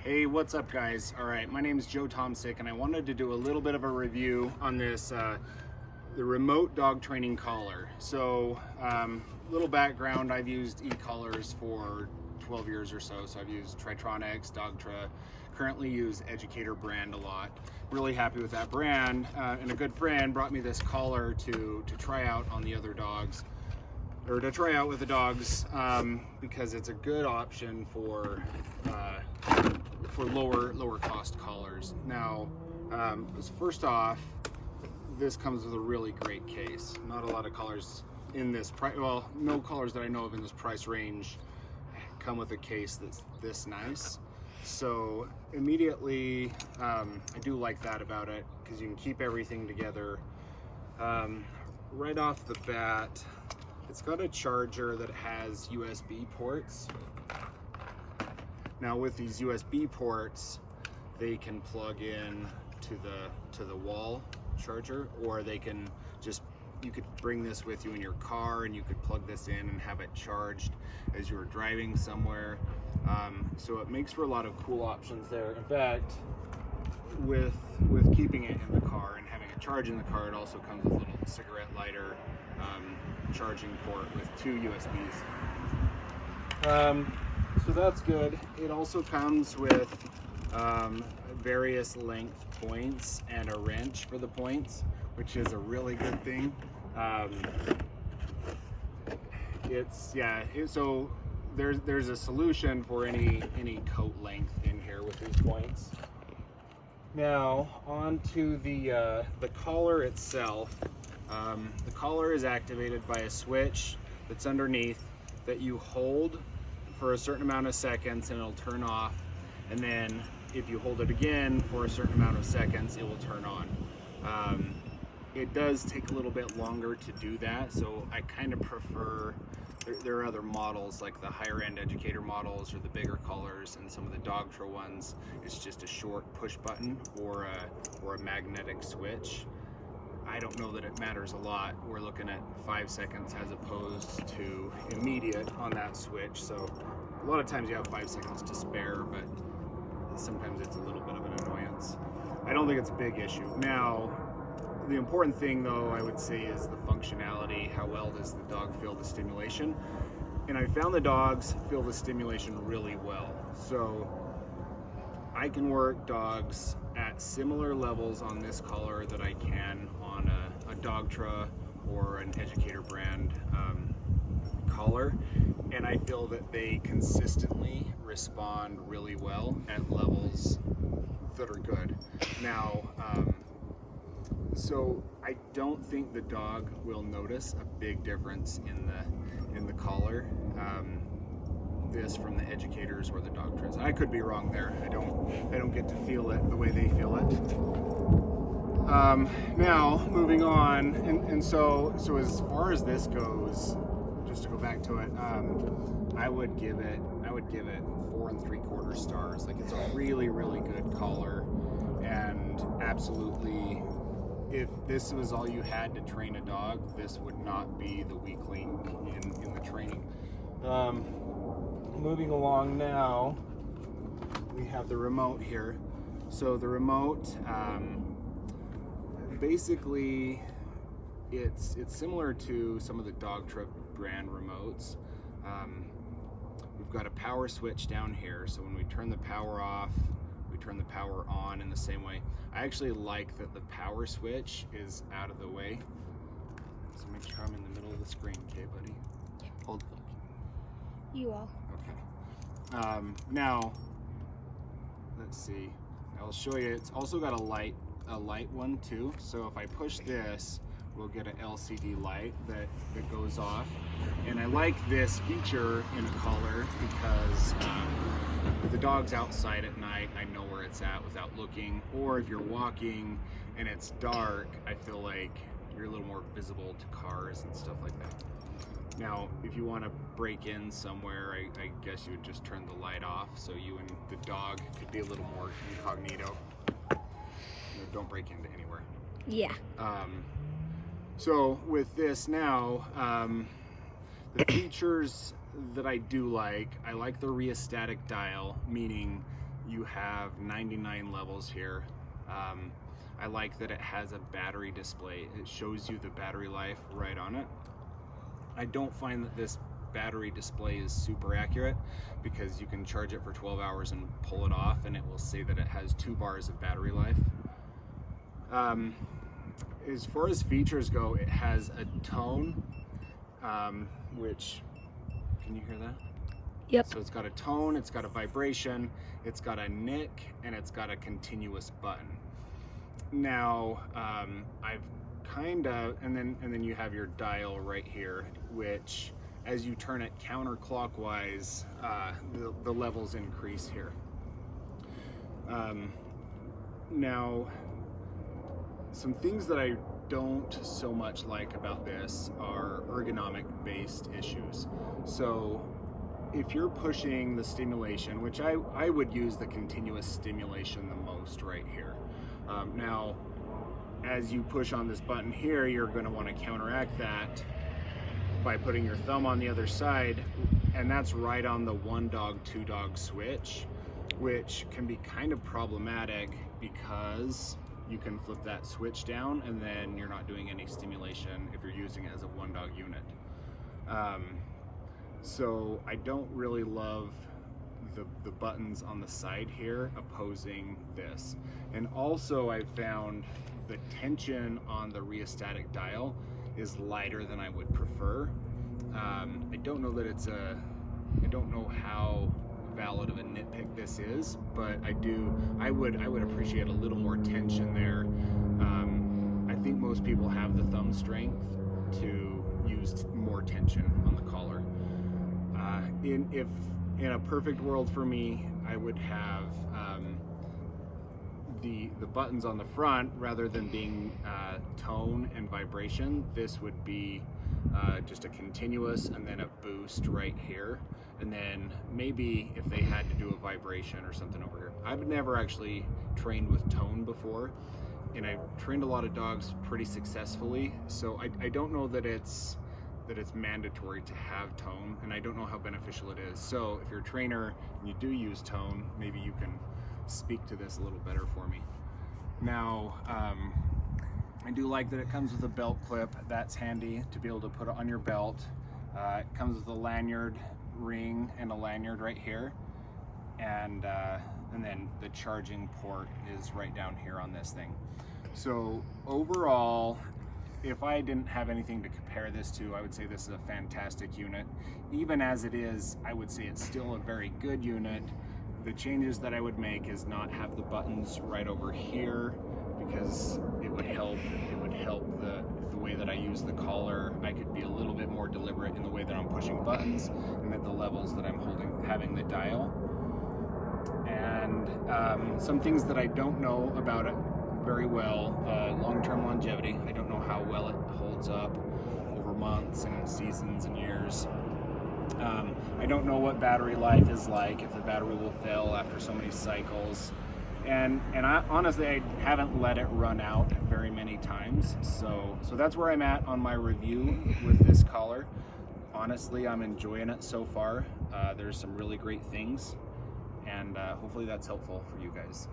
Hey, what's up guys? All right, my name is Joe Tomsick and I wanted to do a little bit of a review on this, the remote dog training collar. So, little background, I've used e-collars for 12 years or so. So I've used Tritronics, Dogtra, currently use Educator brand a lot. Really happy with that brand, and a good friend brought me this collar to try out on the other dogs, or to try out with the dogs, because it's a good option for lower cost collars. Now, first off, this comes with a really great case. Not a lot of collars in this price, well, no collars that I know of in this price range come with a case that's this nice. So immediately, I do like that about it, because you can keep everything together. Right off the bat, it's got a charger that has USB ports. Now with these USB ports, they can plug in to the wall charger, or they can just, you could bring this with you in your car and you could plug this in and have it charged as you're driving somewhere. So it makes for a lot of cool options there. In fact, with keeping it in the car and having a charge in the car, it also comes with a little cigarette lighter charging port with 2 USBs. So that's good. It also comes with various length points and a wrench for the points, which is a really good thing. So there's a solution for any coat length in here with these points. Now on to the collar itself. The collar is activated by a switch that's underneath that you hold for a certain amount of seconds and it'll turn off, and then if you hold it again for a certain amount of seconds, it will turn on. It does take a little bit longer to do that, so I kind of prefer, there are other models like the higher end Educator models or the bigger collars, and some of the Dogtra ones, it's just a short push button or a magnetic switch. I don't know that it matters a lot. We're looking at 5 seconds as opposed to immediate on that switch. So a lot of times you have 5 seconds to spare, but sometimes it's a little bit of an annoyance. I don't think it's a big issue. Now, the important thing though, I would say, is the functionality. How well does the dog feel the stimulation? And I found the dogs feel the stimulation really well. So I can work dogs at similar levels on this collar that I can on a Dogtra or an Educator brand collar, and I feel that they consistently respond really well at levels that are good. Now, so I don't think the dog will notice a big difference in the collar. This from the Educators or the Dogtras. I could be wrong there. I don't get to feel it the way they feel it. Now moving on, and so as far as this goes, just to go back to it, I would give it 4 3/4 stars. Like, it's a really good collar, and absolutely, if this was all you had to train a dog, this would not be the weak link in the training. Moving along now, we have the remote here. So the remote, basically, it's similar to some of the Dogtra brand remotes. We've got a power switch down here, so when we turn the power off, we turn the power on in the same way. I actually like that the power switch is out of the way. So make sure I'm in the middle of the screen, okay, buddy? Hold. You will. Okay. Now, let's see. I'll show you. It's also got a light one too. So if I push this, we'll get an LCD light that goes off. And I like this feature in a collar because if the dog's outside at night, I know where it's at without looking. Or if you're walking and it's dark, I feel like you're a little more visible to cars and stuff like that. Now, if you want to break in somewhere, I guess you would just turn the light off so you and the dog could be a little more incognito. Don't break into anywhere. Yeah. So with this now, the features that I do like, I like the rheostatic dial, meaning you have 99 levels here. I like that it has a battery display. It shows you the battery life right on it. I don't find that this battery display is super accurate because you can charge it for 12 hours and pull it off and it will say that it has 2 bars of battery life. As far as features go, it has a tone, which, can you hear that? Yep. So it's got a tone, it's got a vibration, it's got a nick, and it's got a continuous button. Now, I've kind of, and then you have your dial right here, which as you turn it counterclockwise, the levels increase here. Now, some things that I don't so much like about this are ergonomic based issues. So if you're pushing the stimulation, which I would use the continuous stimulation the most right here. Now, as you push on this button here, you're going to want to counteract that by putting your thumb on the other side, and that's right on the 1 dog, 2 dog switch, which can be kind of problematic because you can flip that switch down and then you're not doing any stimulation if you're using it as a 1 dog unit. So I don't really love the buttons on the side here opposing this. And also I found the tension on the rheostatic dial is lighter than I would prefer. I don't know that I don't know how valid of a nitpick this is, but I would appreciate a little more tension there. I think most people have the thumb strength to use more tension on the collar. If in a perfect world for me, I would have the buttons on the front, rather than being tone and vibration, this would be just a continuous and then a boost right here, and then maybe if they had to do a vibration or something over here. I've never actually trained with tone before, and I've trained a lot of dogs pretty successfully, so I don't know that it's mandatory to have tone, and I don't know how beneficial it is. So if you're a trainer and you do use tone, maybe you can speak to this a little better for me. Now, I do like that it comes with a belt clip. That's handy to be able to put it on your belt. It comes with a lanyard ring and a lanyard right here, and then the charging port is right down here on this thing. So overall, if I didn't have anything to compare this to, I would say this is a fantastic unit. Even as it is, I would say it's still a very good unit. The changes that I would make is not have the buttons right over here, because it would help the way that I use the collar. I could be a little bit more deliberate in the way that I'm pushing buttons and at the levels that I'm having the dial. And some things that I don't know about it very well, long-term longevity. I don't know how well it holds up over months and seasons and years. I don't know what battery life is like, if the battery will fail after so many cycles. And I honestly, I haven't let it run out very many times. So that's where I'm at on my review with this collar. Honestly, I'm enjoying it so far. There's some really great things, and hopefully that's helpful for you guys.